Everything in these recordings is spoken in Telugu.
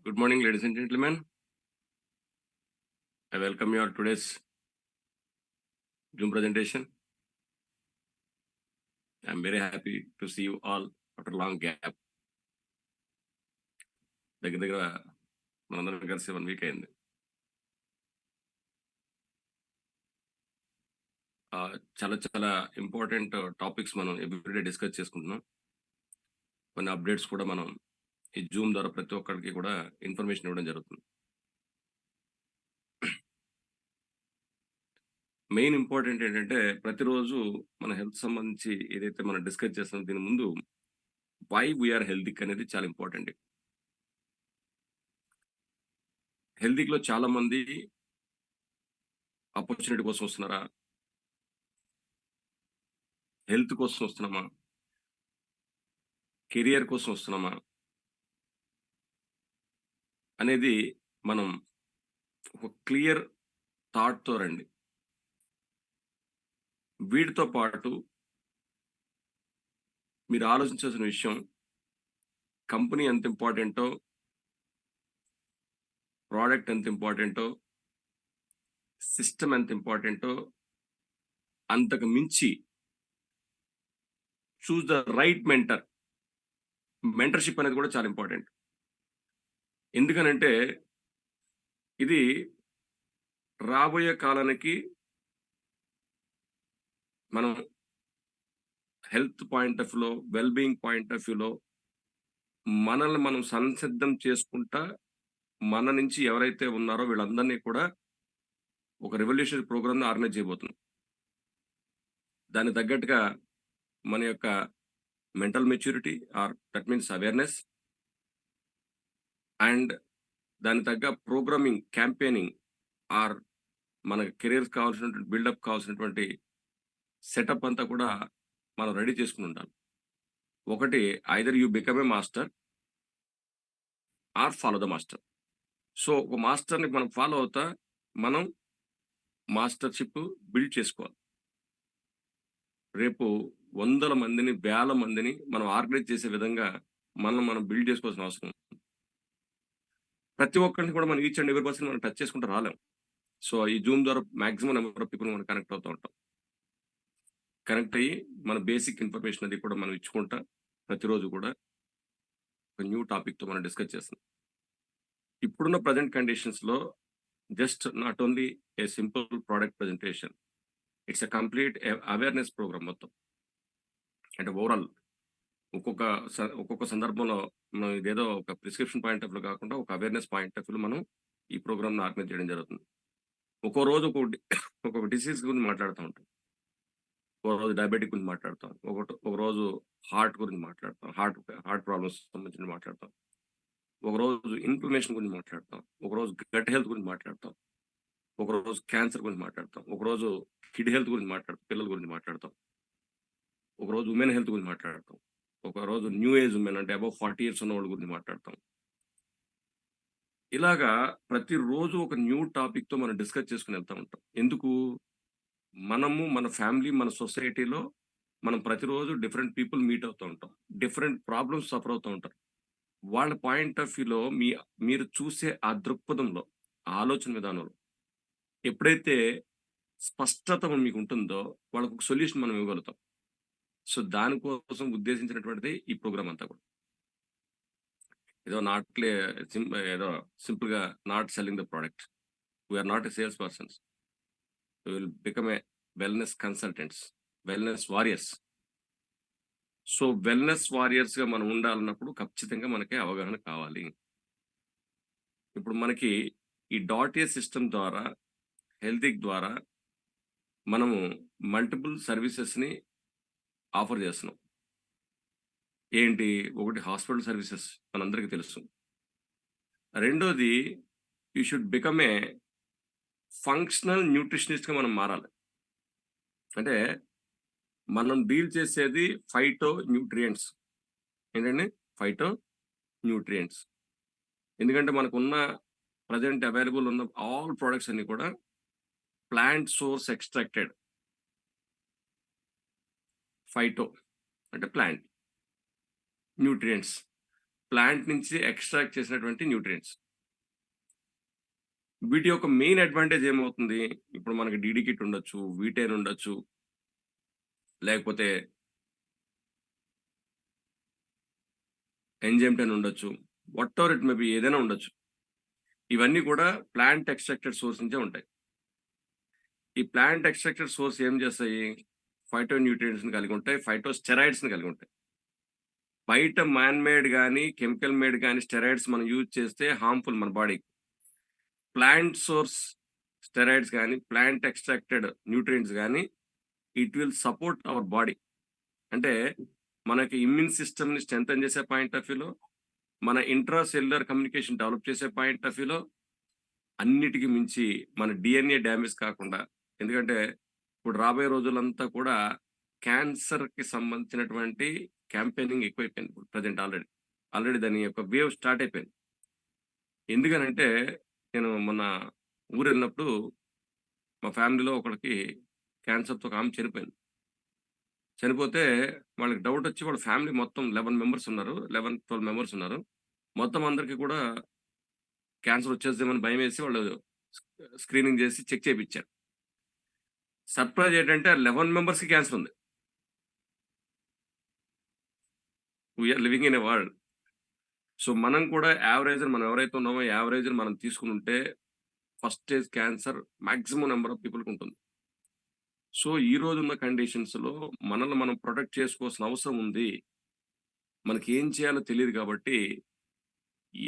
Good morning, ladies and gentlemen. I welcome you all today's Zoom presentation. I'm very happy to see you all after a long gap. దగ్గర మనందరం కలిసి 1 వీక్ అయింది. చాలా ఇంపార్టెంట్ టాపిక్స్ మనం ఎవ్రీడే డిస్కస్ చేసుకుంటున్నాం. కొన్ని అప్డేట్స్ కూడా మనం ఈ జూమ్ ద్వారా ప్రతి ఒక్కరికి కూడా ఇన్ఫర్మేషన్ ఇవ్వడం జరుగుతుంది. మెయిన్ ఇంపార్టెంట్ ఏంటంటే ప్రతిరోజు మన హెల్త్ సంబంధించి ఏదైతే మనం డిస్కస్ చేస్తామో దీని ముందు వై వీఆర్ హెల్తీక్ అనేది చాలా ఇంపార్టెంట్. హెల్తీలో చాలా మంది ఆపర్చునిటీ కోసం వస్తున్నారా, హెల్త్ కోసం వస్తున్నామా, కెరియర్ కోసం వస్తున్నామా అనేది మనం ఒక క్లియర్ థాట్తో రండి. వీటితో పాటు మీరు ఆలోచించాల్సిన విషయం కంపెనీ ఎంత ఇంపార్టెంటో, ప్రోడక్ట్ ఎంత ఇంపార్టెంటో, సిస్టమ్ ఎంత ఇంపార్టెంటో అంతకు మించి choose the right mentor. Mentorship అనేది కూడా చాలా ఇంపార్టెంట్. ఎందుకనంటే ఇది రాబోయే కాలానికి మనం హెల్త్ పాయింట్ ఆఫ్ వ్యూలో, వెల్ బీయింగ్ పాయింట్ ఆఫ్ వ్యూలో మనల్ని మనం సంసిద్ధం చేసుకుంటా మన నుంచి ఎవరైతే ఉన్నారో వీళ్ళందరినీ కూడా ఒక రెవల్యూషనరీ ప్రోగ్రామ్ని ఆర్గనైజ్ చేయబోతున్నాం. దానికి తగ్గట్టుగా మన యొక్క mental maturity or that means awareness and దానికి తగ్గ ప్రోగ్రామింగ్, క్యాంపెయినింగ్ ఆర్ మన కెరీర్ కావాల్సినటువంటి బిల్డప్ కావాల్సినటువంటి సెటప్ అంతా కూడా మనం రెడీ చేసుకుని ఉండాలి. ఒకటి either you become a master or follow the master. So ఒక మాస్టర్ని మనం ఫాలో అవుతా మనం మాస్టర్షిప్ బిల్డ్ చేసుకోవాలి. రేపు వందల మందిని, వేల మందిని మనం ఆర్గనైజ్ చేసే విధంగా మనం బిల్డ్ చేసుకోవాల్సిన అవసరం ఉంది. ప్రతి ఒక్కరిని కూడా మనం ఈచ్ అండ్ ఎవరి పర్సన్ మనం టచ్ చేసుకుంటూ రాలేం. సో ఈ జూమ్ ద్వారా మాక్సిమం నెంబర్ ఆఫ్ పీపుల్ మనం కనెక్ట్ అవుతూ ఉంటాం. కనెక్ట్ అయ్యి మన బేసిక్ ఇన్ఫర్మేషన్ అది కూడా మనం ఇచ్చుకుంటా ప్రతిరోజు కూడా ఒక న్యూ టాపిక్తో మనం డిస్కస్ చేస్తున్నాం. ఇప్పుడున్న ప్రజెంట్ కండిషన్స్లో just not only a simple product presentation, it's a complete awareness program మొత్తం. అంటే ఓవరాల్ ఒక్కొక్క సందర్భంలో మనం ఇదేదో ఒక ప్రిస్క్రిప్షన్ పాయింట్ ఆఫ్ వ్యూ కాకుండా ఒక అవేర్నెస్ పాయింట్ ఆఫ్ వ్యూ మనం ఈ ప్రోగ్రామ్ని ఆర్గనైజ్ చేయడం జరుగుతుంది. ఒక్కో రోజు ఒక్కొక్క డిసీజ్ గురించి మాట్లాడుతూ ఉంటాం. ఒక రోజు డయాబెటిక్ గురించి మాట్లాడతాం, ఒక రోజు హార్ట్ గురించి మాట్లాడతాం, హార్ట్ ప్రాబ్లమ్స్ సంబంధించి మాట్లాడతాం, ఒక రోజు ఇన్ఫ్లమేషన్ గురించి మాట్లాడతాం, ఒక రోజు గట్ హెల్త్ గురించి మాట్లాడతాం, ఒక రోజు క్యాన్సర్ గురించి మాట్లాడతాం, ఒక రోజు కిడ్ హెల్త్ గురించి మాట్లాడతాం, పిల్లల గురించి మాట్లాడతాం, ఒక రోజు ఉమెన్ హెల్త్ గురించి మాట్లాడతాం, ఒక రోజు న్యూ ఏజ్ ఉమెన్ అంటే అబౌవ్ 40 years ఉన్న వాళ్ళ గురించి మాట్లాడతాం. ఇలాగా ప్రతిరోజు ఒక న్యూ టాపిక్తో మనం డిస్కస్ చేసుకుని వెళ్తూ ఉంటాం. ఎందుకు? మనము, మన ఫ్యామిలీ, మన సొసైటీలో మనం ప్రతిరోజు డిఫరెంట్ పీపుల్ మీట్ అవుతూ ఉంటాం. డిఫరెంట్ ప్రాబ్లమ్స్ సఫర్ అవుతూ ఉంటారు. వాళ్ళ పాయింట్ ఆఫ్ వ్యూలో మీరు చూసే ఆ దృక్పథంలో, ఆలోచన విధానంలో ఎప్పుడైతే స్పష్టత మీకు ఉంటుందో వాళ్ళకు ఒక సొల్యూషన్ మనం ఇవ్వగలుగుతాం. సో దానికోసం ఉద్దేశించినటువంటిది ఈ ప్రోగ్రామ్ అంతా కూడా. ఏదో ఏదో సింపుల్గా not selling the product. We are not a sales persons. Will become a wellness consultants, wellness warriors. So wellness వారియర్స్గా మనం ఉండాలన్నప్పుడు ఖచ్చితంగా మనకి అవగాహన కావాలి. ఇప్పుడు మనకి ఈ .a సిస్టమ్ ద్వారా, హెల్తీక్ ద్వారా మనము మల్టిపుల్ సర్వీసెస్ని ఆఫర్ చేస్తున్నాం. ఏంటి? ఒకటి హాస్పిటల్ సర్వీసెస్ మనందరికీ తెలుసు. రెండోది you should become a functional న్యూట్రిషనిస్ట్గా మనం మారాలి. అంటే మనం డీల్ చేసేది ఫైటో న్యూట్రియంట్స్. ఏంటండి? Phyto nutrients. ఎందుకంటే మనకున్న ప్రజెంట్ అవైలబుల్ ఉన్న ఆల్ ప్రోడక్ట్స్ అన్ని కూడా ప్లాంట్ సోర్స్ ఎక్స్ట్రాక్టెడ్. ఫైటో అంటే ప్లాంట్, న్యూట్రియంట్స్ ప్లాంట్ నుంచి ఎక్స్ట్రాక్ట్ చేసినటువంటి న్యూట్రియంట్స్. వీటి యొక్క మెయిన్ అడ్వాంటేజ్ ఏమవుతుంది? ఇప్పుడు మనకి డీడీ కిట్ ఉండొచ్చు, వీటైన్ ఉండొచ్చు, లేకపోతే ఎంజైమ్ 10 ఉండొచ్చు. వాటెవర్ ఇట్ మే బి ఏదైనా ఉండొచ్చు. ఇవన్నీ కూడా ప్లాంట్ ఎక్స్ట్రాక్టెడ్ సోర్స్ నుంచే ఉంటాయి. ఈ ప్లాంట్ ఎక్స్ట్రాక్టెడ్ సోర్స్ ఏం చేస్తాయి? ఫైటో న్యూట్రియంట్స్‌ని కలిగి ఉంటాయి. ఫైటో స్టెరాయిడ్స్‌ని కలిగి ఉంటాయి. బయట మ్యాన్ మేడ్ గాని, కెమికల్ మేడ్ గాని స్టెరాయిడ్స్ మనం యూజ్ చేస్తే హార్మ్‌ఫుల్ మన బాడీకి. ప్లాంట్ సోర్స్ స్టెరాయిడ్స్ గాని, ప్లాంట్ ఎక్స్ట్రాక్టెడ్ న్యూట్రియంట్స్ గాని it will support our body. అంటే మనకి ఇమ్యూన్ సిస్టమ్‌ని స్ట్రెంథెన్ చేసే పాయింట్ ఆఫ్ వ్యూలో, మన ఇంట్రా సెల్యులర్ కమ్యూనికేషన్ డెవలప్ చేసే పాయింట్ ఆఫ్ వ్యూలో, అన్నిటికి మించి మన డీఎన్ఏ డ్యామేజ్ కాకుండా, ఎందుకంటే ఇప్పుడు రాబోయే రోజులంతా కూడా క్యాన్సర్‌కి సంబంధించినటువంటి క్యాంపెయినింగ్ ఎక్కువైపోయింది ఇప్పుడు ప్రెజెంట్ ఆల్రెడీ. ఆల్రెడీ దాని యొక్క వేవ్ స్టార్ట్ అయిపోయింది. ఎందుకనంటే నేను మొన్న ఊరెళ్ళినప్పుడు మా ఫ్యామిలీలో ఒకళ్ళకి క్యాన్సర్‌తో ఒక ఆమె చనిపోయింది. చనిపోతే వాళ్ళకి డౌటొచ్చి వాళ్ళ ఫ్యామిలీ మొత్తం 11 మెంబర్స్ ఉన్నారు. 11, 12 మెంబర్స్ ఉన్నారు. మొత్తం అందరికి కూడా క్యాన్సర్ వచ్చేద్దేమని భయమేసి వాళ్ళు స్క్రీనింగ్ చేసి చెక్ చేపిచ్చారు. సర్ప్రైజ్ ఏంటంటే ఆ 11 మెంబర్స్‌కి క్యాన్సర్ ఉంది. We are living in a world. So, మనం కూడా మనం ఎవరైతే ఉన్నామో యావరేజ్‌ని మనం తీసుకొనుంటే first stage cancer maximum number of పీపుల్‌కి ఉంటుంది. సో, ఈ రోజున్న కండిషన్స్‌లో మనల్ని మనం ప్రొటెక్ట్ చేసుకోవాల్సిన అవసరం ఉంది. మనకేం చేయాలో తెలీదు కాబట్టి,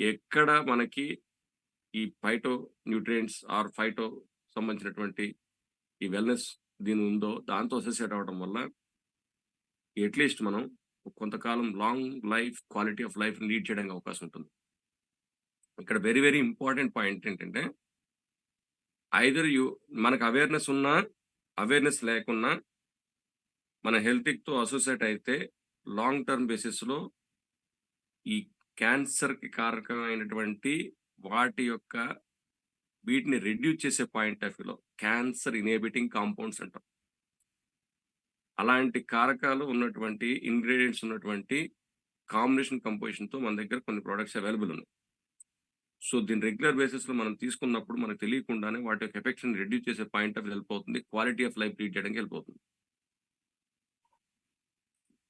ఎక్కడ మనకి ఈ ఫైటో న్యూట్రియంట్స్ ఆర్ ఫైటో సంబంధించినటువంటి ఈ వెల్‌నెస్ దీని ఉందో దాంతో అసోసియేట్ అవ్వడం వల్ల అట్‌లీస్ట్ మనం కొంతకాలం లాంగ్ లైఫ్, క్వాలిటీ ఆఫ్ లైఫ్‌ని లీడ్ చేయడానికి అవకాశం ఉంటుంది. ఇక్కడ వెరీ, వెరీ ఇంపార్టెంట్ పాయింట్ ఏంటంటే, ఐదర్ యూ మనకు అవేర్‌నెస్ ఉన్నా, అవేర్‌నెస్ లేకున్నా మన హెల్త్‌తో అసోసియేట్ అయితే లాంగ్ టర్మ్ బేసిస్‌లో ఈ క్యాన్సర్‌కి కారకమైనటువంటి వాటి యొక్క వీటిని రెడ్యూస్ చేసే పాయింట్ ఆఫ్ వ్యూలో క్యాన్సర్ ఇన్హిబిటింగ్ కాంపౌండ్స్ అంటాం. అలాంటి కారకాలు ఉన్నటువంటి ఇంగ్రీడియెంట్స్ ఉన్నటువంటి కాంబినేషన్ కంపోజిషన్‌తో మన దగ్గర కొన్ని ప్రొడక్ట్స్ అవైలబుల్ ఉన్నాయి. సో, దీన్ని రెగ్యులర్ బేసిస్‌లో మనం తీసుకున్నప్పుడు మనకు తెలియకుండానే వాటి యొక్క ఎఫెక్ట్స్‌ని రెడ్యూస్ చేసే పాయింట్ ఆఫ్ వ్యూ హెల్ప్ అవుతుంది. క్వాలిటీ ఆఫ్ లైఫ్ లీడ్ చేయడానికి హెల్ప్ అవుతుంది.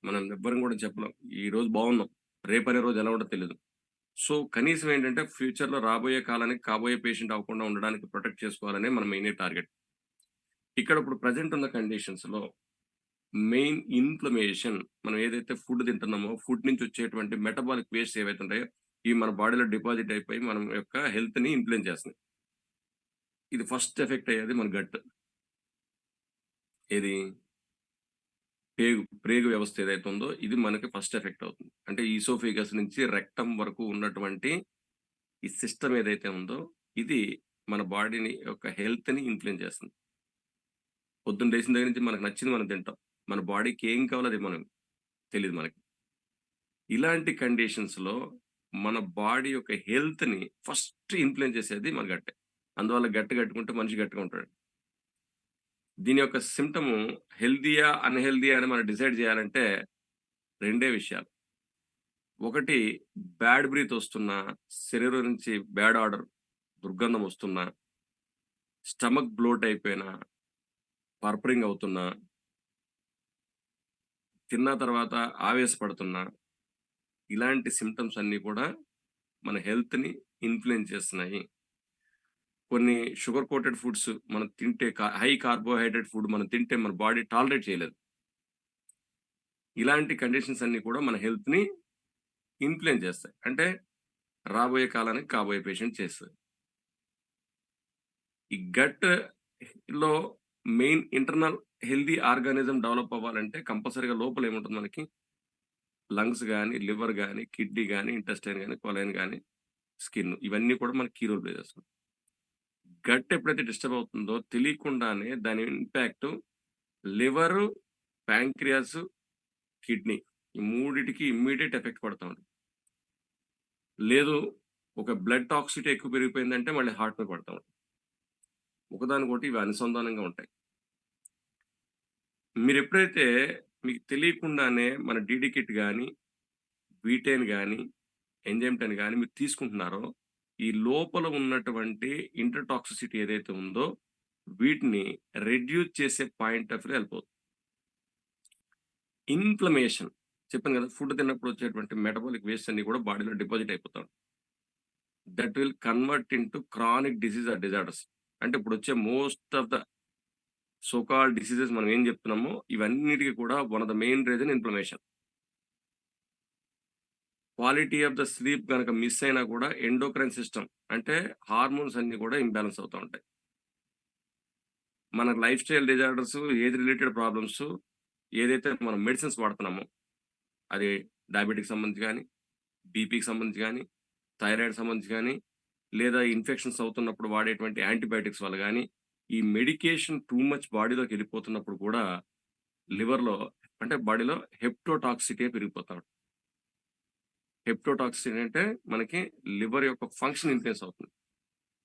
మనం ఎవ్వరం కూడా చెప్పలేం. ఈరోజు బాగున్నాం. రేపనే రోజు ఎలా ఉంటదో తెలీదు. సో, కనీసం ఏంటంటే ఫ్యూచర్‌లో రాబోయే కాలానికి కాబోయే పేషెంట్ అవ్వకుండా ఉండడానికి ప్రొటెక్ట్ చేసుకోవాలనే మన మెయిన్ టార్గెట్. ఇక్కడ ఇప్పుడు ప్రెజెంట్ ఉన్న కండిషన్స్‌లో మెయిన్ ఇన్‌ఫ్లమేషన్ మనం ఏదైతే ఫుడ్ తింటున్నామో, ఫుడ్ నుంచి వచ్చేటువంటి మెటబాలిక్ వేస్ట్స్ ఏవైతే ఉంటాయో, ఇవి మన బాడీలో డిపాజిట్ అయిపోయి మనం యొక్క హెల్త్‌ని ఇన్‌ఫ్లుయెన్స్ చేస్తున్నాయి. ఇది ఫస్ట్ ఎఫెక్ట్ అయ్యేది మన గట్. ఏది? ప్రేగు వ్యవస్థ ఏదైతే ఉందో ఇది మనకి ఫస్ట్ ఎఫెక్ట్ అవుతుంది. అంటే ఈసోఫేగస్ నుంచి రెక్టమ్ వరకు ఉన్నటువంటి ఈ సిస్టమ్ ఏదైతే ఉందో, ఇది మన బాడీని యొక్క హెల్త్‌ని ఇన్‌ఫ్లుయెన్స్ చేస్తుంది. పొద్దున్న లేసిన దగ్గర నుంచి మనకు నచ్చింది మనం తింటాం. మన బాడీకి ఏం కావాలో అది మనం తెలీదు మనకి. ఇలాంటి కండిషన్స్‌లో మన బాడీ యొక్క హెల్త్‌ని ఫస్ట్ ఇన్‌ఫ్లుయెన్స్ చేసేది మన గట్టే. అందువల్ల గట్ కట్టుకుంటే మనిషి గట్టిగా ఉంటాడు. దీని యొక్క సింప్టము హెల్తీయా? అన్‌హెల్తీయా? అని మనం డిసైడ్ చేయాలంటే రెండే విషయాలు. ఒకటి బ్యాడ్ బ్రీత్ వస్తున్నా, శరీరం నుంచి బ్యాడ్ ఆర్డర్ దుర్గంధం వస్తున్నా, స్టమక్ బ్లోట్ అయిపోయినా, పర్పరింగ్ అవుతున్నా, తిన్న తర్వాత ఆవేశపడుతున్నా, ఇలాంటి సింప్టమ్స్ అన్నీ కూడా మన హెల్త్‌ని ఇన్‌ఫ్లుయెన్స్ చేస్తున్నాయి. కొన్ని షుగర్ కోటెడ్ ఫుడ్స్ మనం తింటే హై కార్బోహైడ్రేట్ ఫుడ్ మనం తింటే మన బాడీ టాలరేట్ చేయలేదు. ఇలాంటి కండిషన్స్ అన్నీ కూడా మన హెల్త్‌ని ఇన్‌ఫ్లుయెన్స్ చేస్తాయి. అంటే రాబోయే కాలానికి కాబోయే పేషెంట్ చేస్తది. ఈ గట్‌లో main internal healthy organism develop అవ్వాలంటే కంపల్సరీగా లోపల ఏముంటుంది మనకి లంగ్స్ గాని, లివర్ గాని, కిడ్నీ గాని, ఇంటెస్టైన్ గాని, కొలైన్ గాని, స్కిన్ ఇవన్నీ కూడా మనకి కీ రోల్ ప్లే చేస్తుంది. గట్ ఎప్పుడైతే డిస్టర్బ్ అవుతుందో తెలియకుండానే దాని ఇంపాక్ట్ లివరు, ప్యాంక్రియాస్, కిడ్నీ ఈ మూడిటికి ఇమ్మీడియేట్ ఎఫెక్ట్ పడతా ఉంటది. లేదు ఒక బ్లడ్ టాక్సిటీ ఎక్కువ పెరిగిపోయిందంటే మళ్ళీ హార్ట్ మీద పడతా ఉంటది. ఒకదానికొకటి ఇవి అనుసంధానంగా ఉంటాయి. మీరెప్పుడైతే మీకు తెలియకుండానే మన డీడీ కిట్ గాని, వీటైన్ గాని, ఎంజైమ్ 10 గాని మీరు తీసుకుంటున్నారో, ఈ లోపల ఉన్నటువంటి ఇంటర్‌టాక్సిసిటీ ఏదైతే ఉందో, వీటిని రెడ్యూస్ చేసే పాయింట్ ఆఫ్ వ్యూలో ఎళ్ళిపోతుంది. ఇన్‌ఫ్లమేషన్ చెప్పాను కదా! ఫుడ్ తిన్నప్పుడు వచ్చేటువంటి మెటబాలిక్ వేస్ట్ అన్నీ కూడా బాడీలో డిపాజిట్ అయిపోతా ఉంటాయి. That will convert into chronic disease or disorders. అంటే ఇప్పుడొచ్చే most of the so called diseases మనం ఏం చెప్తున్నామో, ఇవన్నిటికి కూడా one of the main reason inflammation. Quality of the sleep గనక మిస్ అయినా కూడా ఎండోక్రైన్ సిస్టమ్ అంటే హార్మోన్స్ అన్నీ కూడా ఇంబాలెన్స్ అవుతా ఉంటాయి. మన life style disorders, age related problems ఏదైతే మనం మెడిసిన్స్ వాడుతున్నామో, అది డయాబెటిక్‌కి సంబంధించి గాని, బీపీకి సంబంధించి గాని, థైరాయిడ్ సంబంధించి గాని, లేదా ఇన్ఫెక్షన్స్ అవుతున్నప్పుడు వాడేటువంటి యాంటీబయాటిక్స్ వల్ల గాని, ఈ మెడికేషన్ టూ మచ్ బాడీలోకెళ్ళిపోతున్నప్పుడు కూడా లివర్‌లో అంటే బాడీలో హెప్టోటాక్సిటీ పెరిగిపోతా ఉంటది. హెప్టోటాక్సిటీ అంటే మనకి లివర్ యొక్క ఫంక్షన్ ఇన్‌ఫ్లుయెన్స్ అవుతుంది.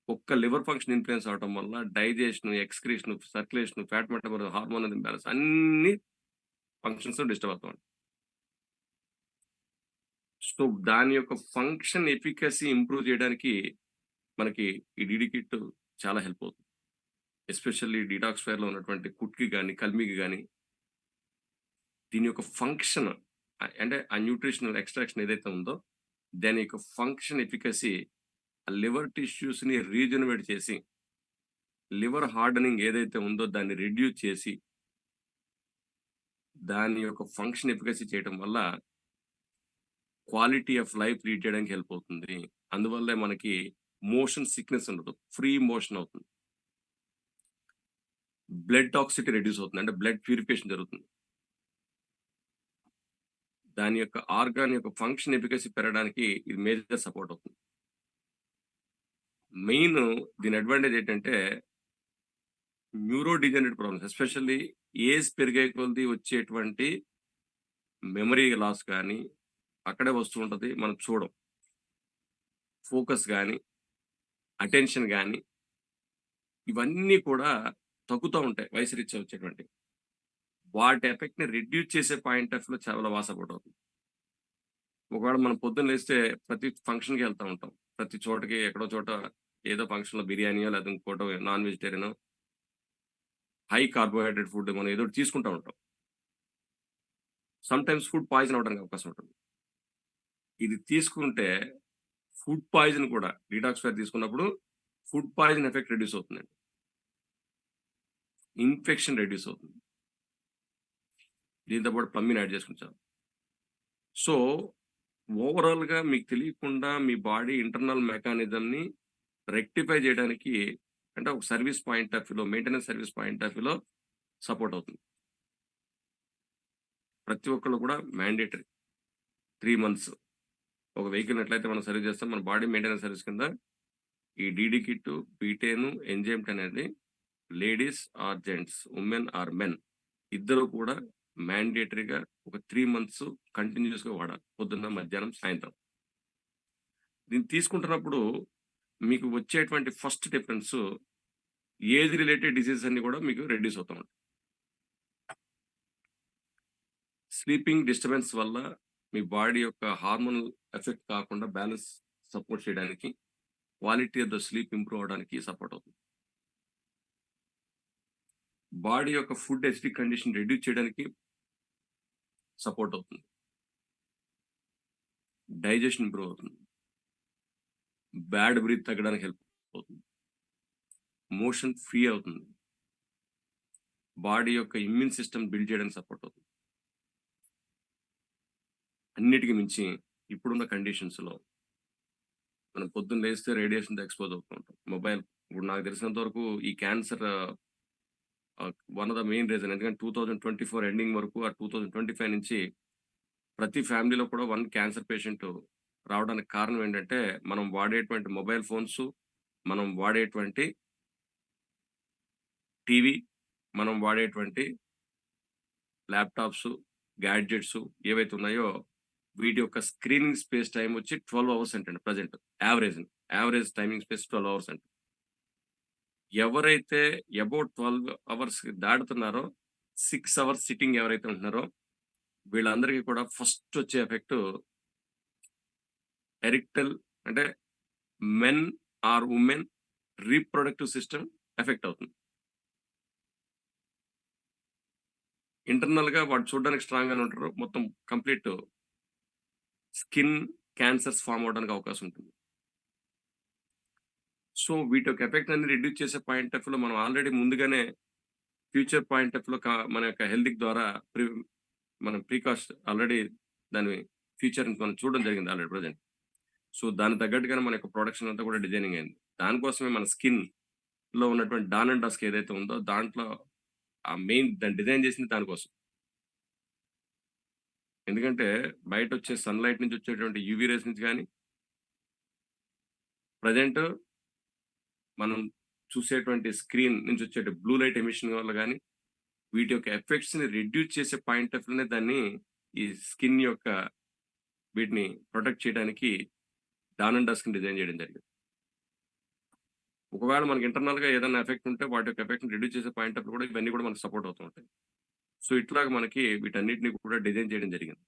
ఒక్క లివర్ ఫంక్షన్ ఇన్‌ఫ్లుయెన్స్ అవ్వటం వల్ల digestion, excretion, circulation, fat metabolism, hormonal imbalance అన్ని ఫంక్షన్స్ డిస్టర్బ్ అవుతా ఉంటాయి. సో, దాని యొక్క ఫంక్షన్ ఎఫికసీ ఇంప్రూవ్ చేయడానికి మనకి ఈ డీడీ కిట్ చాలా హెల్ప్ అవుతుంది. ఎస్పెషల్లీ డీటాక్స్‌ఫైర్‌లో ఉన్నటువంటి కుట్‌కి గాని, కల్మికి గాని దీని యొక్క ఫంక్షన్ అంటే ఆ న్యూట్రిషనల్ ఎక్స్‌ట్రాక్షన్ ఏదైతే ఉందో, దాని యొక్క ఫంక్షన్ ఎఫికసీ ఆ లివర్ టిష్యూస్‌ని రీజనరేట్ చేసి, లివర్ హార్డెనింగ్ ఏదైతే ఉందో దాన్ని రెడ్యూస్ చేసి, దాని యొక్క ఫంక్షన్ ఎఫికసీ చేయటం వల్ల క్వాలిటీ ఆఫ్ లైఫ్ లీడ్ చేయడానికి హెల్ప్ అవుతుంది. అందువల్లే మనకి మోషన్ సిక్‌నెస్ ఉండదు. ఫ్రీ మోషన్ అవుతుంది. బ్లడ్ టాక్సిటీ రెడ్యూస్ అవుతుంది. అంటే బ్లడ్ ప్యూరిఫికేషన్ జరుగుతుంది. దాని యొక్క ఆర్గాన్ యొక్క ఫంక్షన్ ఎఫికసీ పెరగడానికి ఇది మేజర్ సపోర్ట్ అవుతుంది. మెయిన్ దీని అడ్వాంటేజ్ ఏంటంటే neuro degenerative problems especially age పెరిగే కొద్దీ వచ్చేటువంటి మెమరీ లాస్ గాని, అక్కడే వస్తూ ఉంటది. మనం చూడం. ఫోకస్ గాని, అటెన్షన్ గాని, ఇవన్నీ కూడా తగ్గుతా ఉంటాయి వయసు రీత్యా వచ్చేటువంటివి. వాటి ఎఫెక్ట్‌ని రెడ్యూస్ చేసే పాయింట్ ఆఫ్ వ్యూలో చాలా సపోర్ట్ అవుతుంది. ఒకవేళ మనం పొద్దున్న లేస్తే ప్రతి ఫంక్షన్‌కి ఎళ్తా ఉంటాం. ప్రతి చోటకి ఎక్కడో చోట ఏదో ఫంక్షన్‌లో బిర్యానీయో లేకపోతే ఇంకోటో నాన్ వెజిటేరియనో హై కార్బోహైడ్రేట్ ఫుడ్ మనం ఏదో ఒకటి తీసుకుంటా ఉంటాం. సమ్‌టైమ్స్ ఫుడ్ పాయిజన్ అవ్వడానికి అవకాశం ఉంటుంది. ఇది తీసుకుంటే ఫుడ్ పాయిజన్ కూడా డీటాక్సిఫైర్ తీసుకున్నప్పుడు ఫుడ్ పాయిజన్ ఎఫెక్ట్ రెడ్యూస్ అవుతుందండి. ఇన్ఫెక్షన్ రెడ్యూస్ అవుతుంది. దీంతో పాటు ప్లమ్మిన్ యాడ్ చేసుకుంటాం. సో, ఓవరాల్‌గా మీకు తెలియకుండా మీ బాడీ ఇంటర్నల్ మెకానిజంని రెక్టిఫై చేయడానికి అంటే ఒక సర్విస్ పాయింట్ ఆఫ్ వ్యూలో మెయింటెనెన్స్ సర్విస్ పాయింట్ ఆఫ్ వ్యూలో సపోర్ట్ అవుతుంది. ప్రతి ఒక్కళ్ళు కూడా మ్యాండేటరీ 3 మంత్స్ ఒక వెహికల్‌ని ఎట్లయితే మనం సర్వీస్ చేస్తాం మన బాడీ మెయింటెనెన్స్ సర్విస్ కింద ఈ డీడీ కిట్, బీటేను, ఎంజైమ్ 10 అనేది ladies or gents, women or men ఇద్దరు కూడా మ్యాండేటరీగా ఒక 3 మంత్స్ కంటిన్యూయస్‌గా వాడాలి. పొద్దున్న, మధ్యాహ్నం, సాయంత్రం. దీన్ని తీసుకుంటున్నప్పుడు మీకు వచ్చేటువంటి first difference age related diseases అన్నీ కూడా మీకు రెడ్యూస్ అవుతా ఉంటాయి. స్లీపింగ్ డిస్టర్బెన్స్ వల్ల మీ బాడీ యొక్క హార్మోనల్ ఎఫెక్ట్ కాకుండా బ్యాలెన్స్ సపోర్ట్ చేయడానికి, quality of the sleep improve అవ్వడానికి సపోర్ట్ అవుతుంది. బాడీ యొక్క ఫుడ్ ఎసిడిక్ కండిషన్ రెడ్యూస్ చేయడానికి సపోర్ట్ అవుతుంది. డైజెషన్ ఇంప్రూవ్ అవుతుంది. బ్యాడ్ బ్రీత్ తగ్గడానికి హెల్ప్ అవుతుంది. మోషన్ ఫ్రీ అవుతుంది. బాడీ యొక్క ఇమ్యూన్ సిస్టమ్ బిల్డ్ చేయడానికి సపోర్ట్ అవుతుంది. అన్నిటికి మించి ఇప్పుడున్న కండిషన్స్‌లో మనం పొద్దున్న లేస్తే రేడియేషన్‌తో ఎక్స్‌పోజ్ అవుతూ ఉంటాం. మొబైల్ ఇప్పుడు నాకు తెలిసినంత వరకు ఈ cancer one of the main reason ఎందుకంటే 2024 ఎండింగ్ వరకు ఆ 2025 నుంచి ప్రతి ఫ్యామిలీలో కూడా 1 క్యాన్సర్ పేషెంట్ రావడానికి కారణం ఏంటంటే, మనం వాడేటువంటి మొబైల్ ఫోన్స్, మనం వాడేటువంటి టీవీ, మనం వాడేటువంటి ల్యాప్‌టాప్స్, గ్యాడ్జెట్స్ ఏవైతే ఉన్నాయో, వీటి యొక్క స్క్రీనింగ్ స్పేస్ టైమ్ వచ్చి 12 అవర్స్ అంటండి present average. Average timing space 12 hours అంట. ఎవరైతే అబౌట్ 12 అవర్స్ దాటుతున్నారో, 6 అవర్స్ సిట్టింగ్ ఎవరైతే ఉంటున్నారో, వీళ్ళందరికీ కూడా ఫస్ట్ వచ్చే ఎఫెక్ట్ ఎరిక్టల్ అంటే men or women reproductive system effect అవుతుంది. ఇంటర్నల్‌గా వాడు చూడడానికి స్ట్రాంగ్‌గానే ఉంటారు. మొత్తం కంప్లీట్ స్కిన్ క్యాన్సర్స్ ఫార్మ్ అవ్వడానికి అవకాశం ఉంటుంది. సో, వీటి యొక్క ఎఫెక్ట్ అన్ని రిడ్యూస్ చేసే పాయింట్ ఆఫ్ వ్యూలో మనం ఆల్రెడీ ముందుగానే ఫ్యూచర్ పాయింట్ ఆఫ్ వ్యూలో మన యొక్క హెల్త్‌కి ద్వారా మనం ఆల్రెడీ దాని ఫ్యూచర్‌ని మనం చూడడం జరిగింది ఆల్రెడీ ప్రెజెంట్. సో, దానికి తగ్గట్టుగానే మన యొక్క ప్రొడక్షన్ అంతా కూడా డిజైనింగ్ అయింది. దానికోసమే మన స్కిన్‌లో ఉన్నటువంటి డాన్ అండ్ డస్క్ ఏదైతే ఉందో దాంట్లో ఆ మెయిన్ దాన్ని డిజైన్ చేసింది దానికోసం. ఎందుకంటే బయటొచ్చే సన్‌లైట్ నుంచి వచ్చేటువంటి యూవీ రేస్ నుంచి గాని, ప్రెజెంట్ మనం చూసేటువంటి స్క్రీన్ నుంచి వచ్చే బ్లూ లైట్ ఎమిషన్ వల్ల గాని, వీటి యొక్క ఎఫెక్ట్స్‌ని రిడ్యూస్ చేసే పాయింట్ ఆఫ్ వ్యూలోనే దాన్ని ఈ స్కిన్ యొక్క వీటిని ప్రొటెక్ట్ చేయడానికి డాన్ అండ్ డస్క్‌ని డిజైన్ చేయడం జరిగింది. ఒకవేళ మనకి ఇంటర్నల్‌గా ఏదైనా ఎఫెక్ట్ ఉంటే వాటి యొక్క ఎఫెక్ట్‌ని రిడ్యూస్ చేసే పాయింట్ ఆఫ్ వ్యూ కూడా ఇవన్నీ కూడా మనకు సపోర్ట్ అవుతూ ఉంటాయి. సో, ఇట్లాగా మనకి వీటన్నిటిని కూడా డిజైన్ చేయడం జరిగింది.